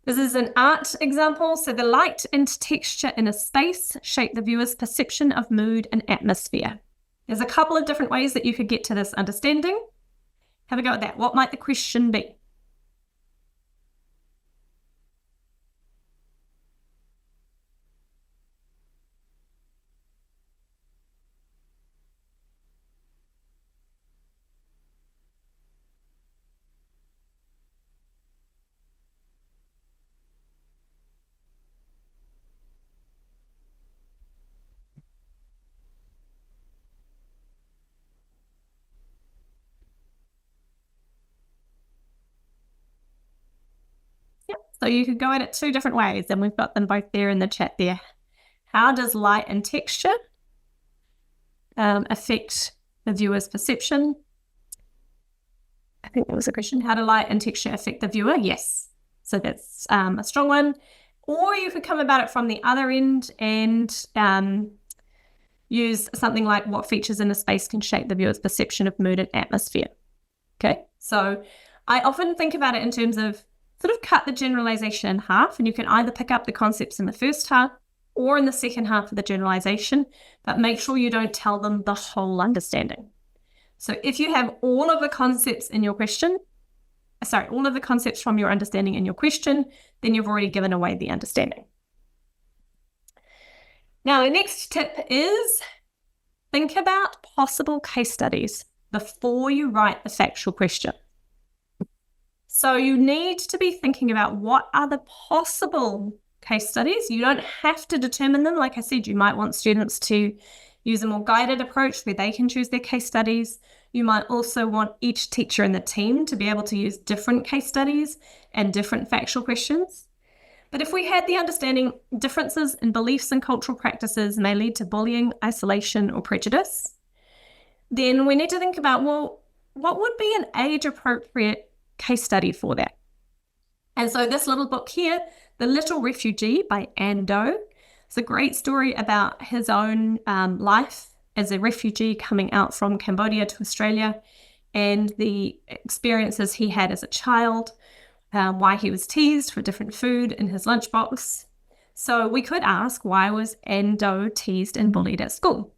This is an art example. So the light and texture in a space shape the viewer's perception of mood and atmosphere. There's a couple of different ways that you could get to this understanding. Have a go at that. What might the question be? So you could go at it two different ways, and we've got them both there in the chat there. How does light and texture affect the viewer's perception? I think that was a question. How do light and texture affect the viewer? Yes. So that's a strong one. Or you could come about it from the other end and use something like what features in a space can shape the viewer's perception of mood and atmosphere. Okay, so I often think about it in terms of sort of cut the generalization in half, and you can either pick up the concepts in the first half or in the second half of the generalization, but make sure you don't tell them the whole understanding. So if you have all of the concepts in your question, all of the concepts from your understanding in your question, then you've already given away the understanding. Now, the next tip is think about possible case studies before you write the factual question. So you need to be thinking about what are the possible case studies. You don't have to determine them. Like I said, you might want students to use a more guided approach where they can choose their case studies. You might also want each teacher in the team to be able to use different case studies and different factual questions. But if we had the understanding differences in beliefs and cultural practices may lead to bullying, isolation, or prejudice, then we need to think about, well, what would be an age-appropriate case study for that? And so this little book here, The Little Refugee by Anne Doe, it's a great story about his own life as a refugee coming out from Cambodia to Australia and the experiences he had as a child, why he was teased for different food in his lunchbox. So we could ask, why was Anne Doe teased and bullied at school?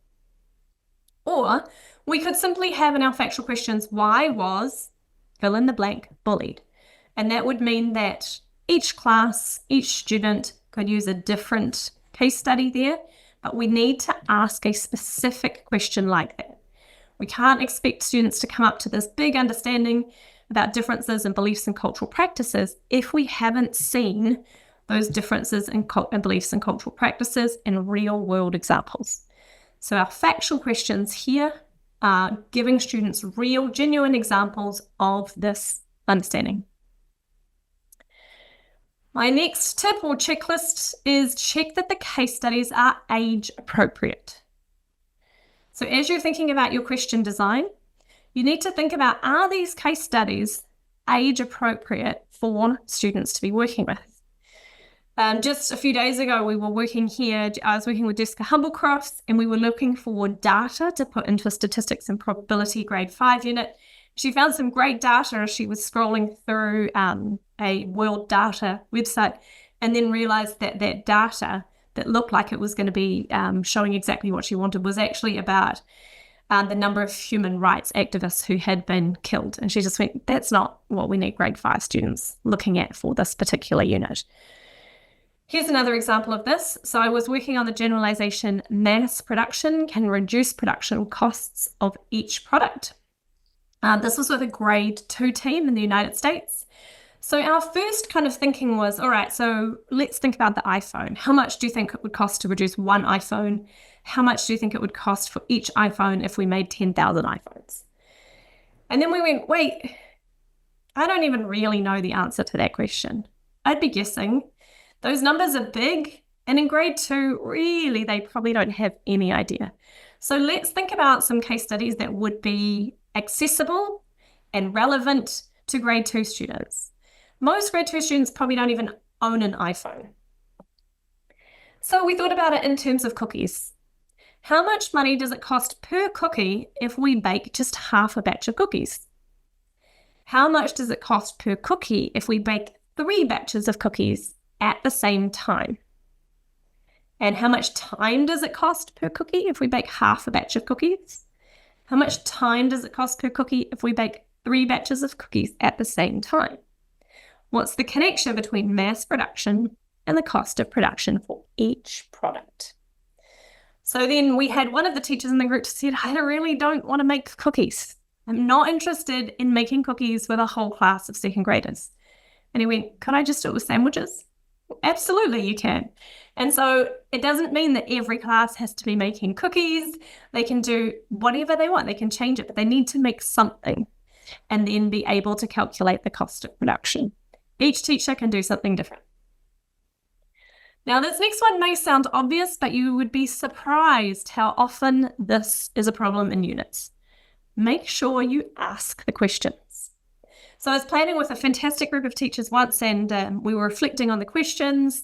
Or we could simply have in our factual questions, why was fill in the blank bullied? And that would mean that each class, each student could use a different case study there, but we need to ask a specific question like that. We can't expect students to come up to this big understanding about differences in beliefs and cultural practices if we haven't seen those differences in beliefs and cultural practices in real world examples. So our factual questions here are giving students real, genuine examples of this understanding. My next tip or checklist is check that the case studies are age appropriate. So as you're thinking about your question design, you need to think about, are these case studies age appropriate for students to be working with? Just a few days ago, I was working with Jessica Humblecrofts, and we were looking for data to put into a statistics and probability grade 5 unit. She found some great data as she was scrolling through a world data website, and then realized that that data that looked like it was going to be showing exactly what she wanted was actually about the number of human rights activists who had been killed. And she just went, that's not what we need grade 5 students looking at for this particular unit. Here's another example of this. So I was working on the generalization mass production can reduce production costs of each product. This was with a grade 2 team in the United States. So our first kind of thinking was, all right, so let's think about the iPhone. How much do you think it would cost to produce one iPhone? How much do you think it would cost for each iPhone if we made 10,000 iPhones? And then we went, wait, I don't even really know the answer to that question. I'd be guessing. Those numbers are big, and in grade 2, really, they probably don't have any idea. So let's think about some case studies that would be accessible and relevant to grade 2 students. Most grade 2 students probably don't even own an iPhone. So we thought about it in terms of cookies. How much money does it cost per cookie if we bake just half a batch of cookies? How much does it cost per cookie if we bake 3 batches of cookies at the same time? And how much time does it cost per cookie if we bake half a batch of cookies? How much time does it cost per cookie if we bake 3 batches of cookies at the same time? What's the connection between mass production and the cost of production for each product? So then we had one of the teachers in the group said, I really don't want to make cookies. I'm not interested in making cookies with a whole class of second graders. And he went, could I just do it with sandwiches? Absolutely, you can. And so it doesn't mean that every class has to be making cookies. They can do whatever they want. They can change it, but they need to make something and then be able to calculate the cost of production. Each teacher can do something different. Now, this next one may sound obvious, but you would be surprised how often this is a problem in units. Make sure you ask the questions. So I was planning with a fantastic group of teachers once, and we were reflecting on the questions.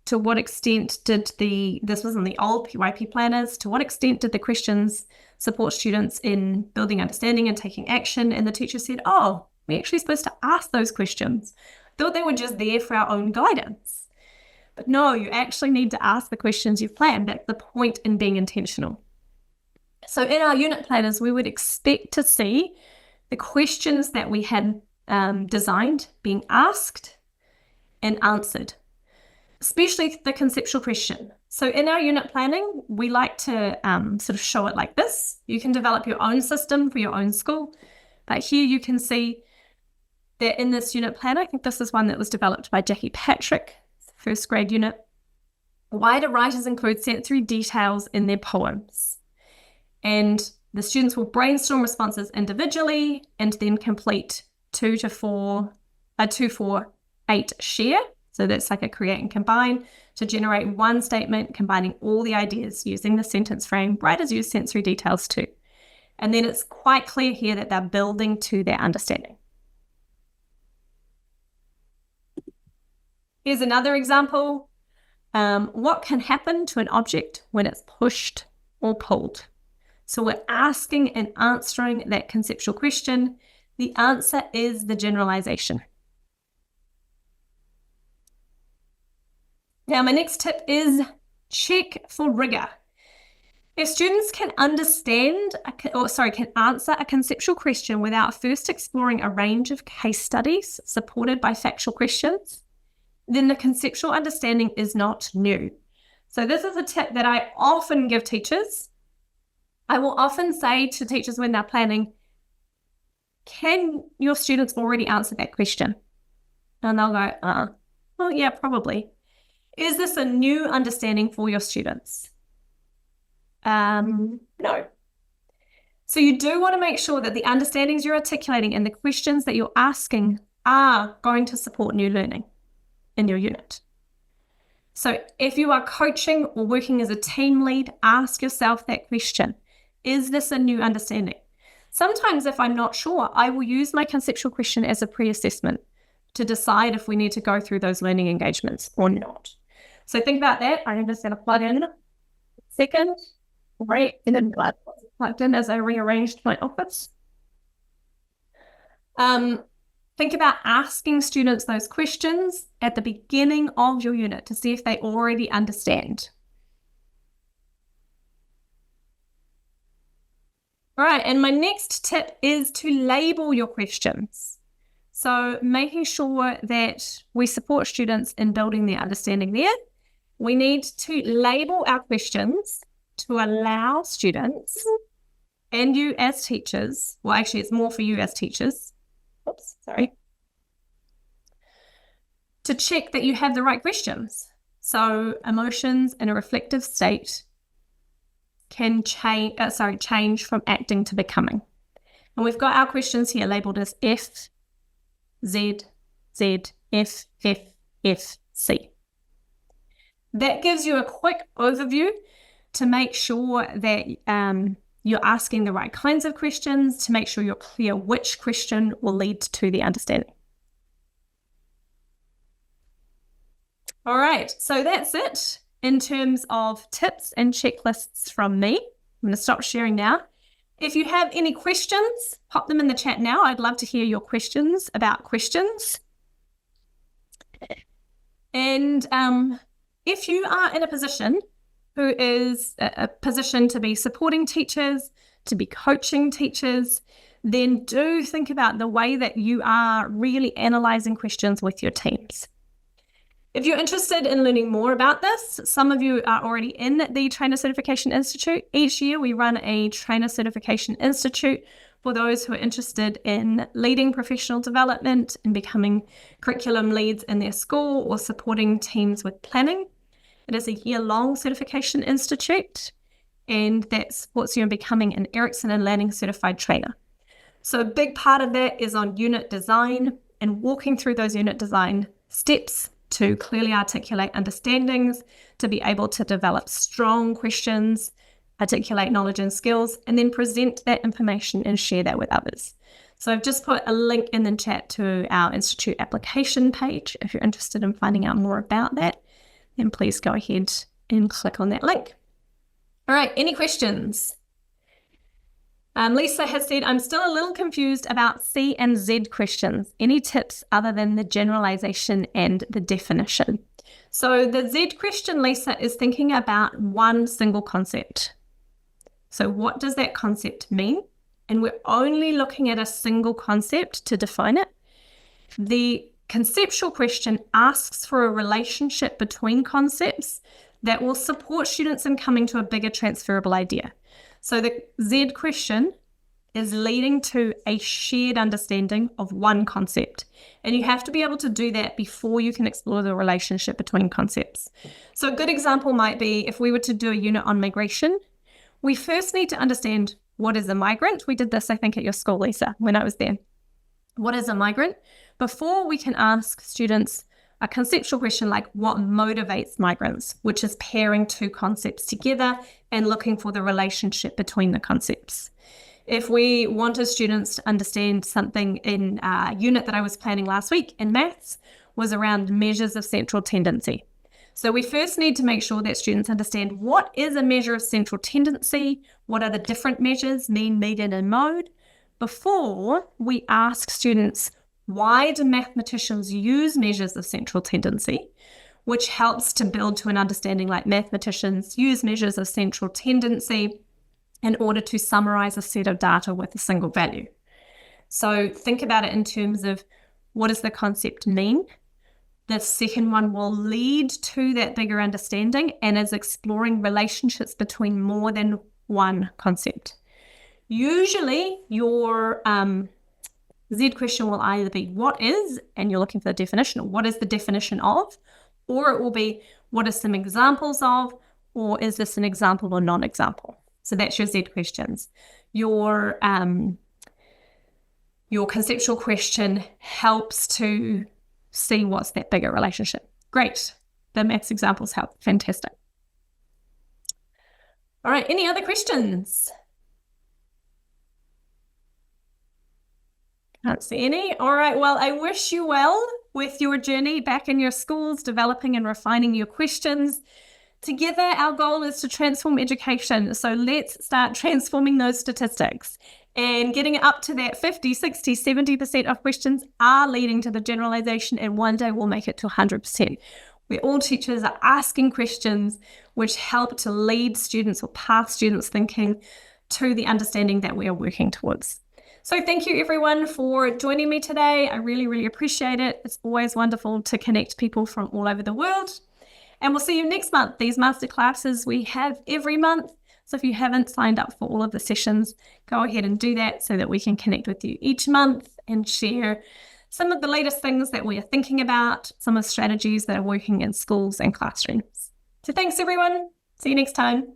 To what extent did this was in the old PYP planners, to what extent did the questions support students in building understanding and taking action? And the teacher said, oh, we're actually supposed to ask those questions. I thought they were just there for our own guidance. But no, you actually need to ask the questions you've planned. That's the point in being intentional. So in our unit planners, we would expect to see the questions that we had designed being asked and answered, especially the conceptual question. So in our unit planning, we like to sort of show it like this. You can develop your own system for your own school, but here you can see that in this unit plan, I think this is one that was developed by Jackie Patrick, first grade unit. Why do writers include sensory details in their poems? And the students will brainstorm responses individually and then complete 2 4 8 share. So that's like a create and combine to generate one statement combining all the ideas using the sentence frame. Writers use sensory details too. And then it's quite clear here that they're building to their understanding. Here's another example. What can happen to an object when it's pushed or pulled? So we're asking and answering that conceptual question. The answer is the generalization. Now, my next tip is check for rigor. If students can can answer a conceptual question without first exploring a range of case studies supported by factual questions, then the conceptual understanding is not new. So this is a tip that I often give teachers. I will often say to teachers when they're planning, can your students already answer that question? And they'll go, well, yeah, probably. Is this a new understanding for your students? No. So you do want to make sure that the understandings you're articulating and the questions that you're asking are going to support new learning in your unit. So if you are coaching or working as a team lead, ask yourself that question. Is this a new understanding? Sometimes if I'm not sure, I will use my conceptual question as a pre-assessment to decide if we need to go through those learning engagements or not. So think about that. I'm just going to plug in second, right, and then plugged in as I rearranged my office. Think about asking students those questions at the beginning of your unit to see if they already understand. All right, and my next tip is to label your questions. So making sure that we support students in building their understanding there, we need to label our questions to allow students and you as teachers, well, actually it's more for you as teachers, to check that you have the right questions. So emotions in a reflective state can change from acting to becoming. And we've got our questions here labeled as F, Z, Z, F, F, F, C. That gives you a quick overview to make sure that you're asking the right kinds of questions, to make sure you're clear which question will lead to the understanding. All right, so that's it in terms of tips and checklists from me. I'm going to stop sharing now. If you have any questions, pop them in the chat now. I'd love to hear your questions about questions. And if you are in a position who is a position to be supporting teachers, to be coaching teachers, then do think about the way that you are really analysing questions with your teams. If you're interested in learning more about this, some of you are already in the Trainer Certification Institute. Each year we run a Trainer Certification Institute for those who are interested in leading professional development and becoming curriculum leads in their school or supporting teams with planning. It is a year-long certification institute, and that supports you in becoming an Erickson and Lanning certified trainer. So a big part of that is on unit design and walking through those unit design steps to clearly articulate understandings, to be able to develop strong questions, articulate knowledge and skills, and then present that information and share that with others. So I've just put a link in the chat to our Institute application page. If you're interested in finding out more about that, then please go ahead and click on that link. All right, any questions? Lisa has said, I'm still a little confused about C and Z questions. Any tips other than the generalization and the definition? So the Z question, Lisa, is thinking about one single concept. So what does that concept mean? And we're only looking at a single concept to define it. The conceptual question asks for a relationship between concepts that will support students in coming to a bigger transferable idea. So the Z question is leading to a shared understanding of one concept. And you have to be able to do that before you can explore the relationship between concepts. So a good example might be if we were to do a unit on migration, we first need to understand what is a migrant. We did this, I think, at your school, Lisa, when I was there. What is a migrant? Before we can ask students a conceptual question like what motivates migrants, which is pairing two concepts together and looking for the relationship between the concepts. If we wanted students to understand something in a unit that I was planning last week in maths was around measures of central tendency. So we first need to make sure that students understand what is a measure of central tendency, what are the different measures, mean, median, and mode, before we ask students, why do mathematicians use measures of central tendency, which helps to build to an understanding like mathematicians use measures of central tendency in order to summarize a set of data with a single value. So think about it in terms of what does the concept mean? The second one will lead to that bigger understanding and is exploring relationships between more than one concept. Usually your Z question will either be what is, and you're looking for the definition, or what is the definition of, or it will be what are some examples of, or is this an example or non-example? So that's your Z questions. Your conceptual question helps to see what's that bigger relationship. Great. The maths examples help. Fantastic. All right. Any other questions? Can't see any. All right. Well, I wish you well with your journey back in your schools, developing and refining your questions. Together, our goal is to transform education. So let's start transforming those statistics and getting it up to that 50, 60, 70% of questions are leading to the generalization, and one day we'll make it to 100%. Where all teachers are asking questions which help to lead students or path students' thinking to the understanding that we are working towards. So thank you everyone for joining me today. I really, really appreciate it. It's always wonderful to connect people from all over the world. And we'll see you next month. These masterclasses we have every month. So if you haven't signed up for all of the sessions, go ahead and do that so that we can connect with you each month and share some of the latest things that we are thinking about, some of the strategies that are working in schools and classrooms. So thanks everyone. See you next time.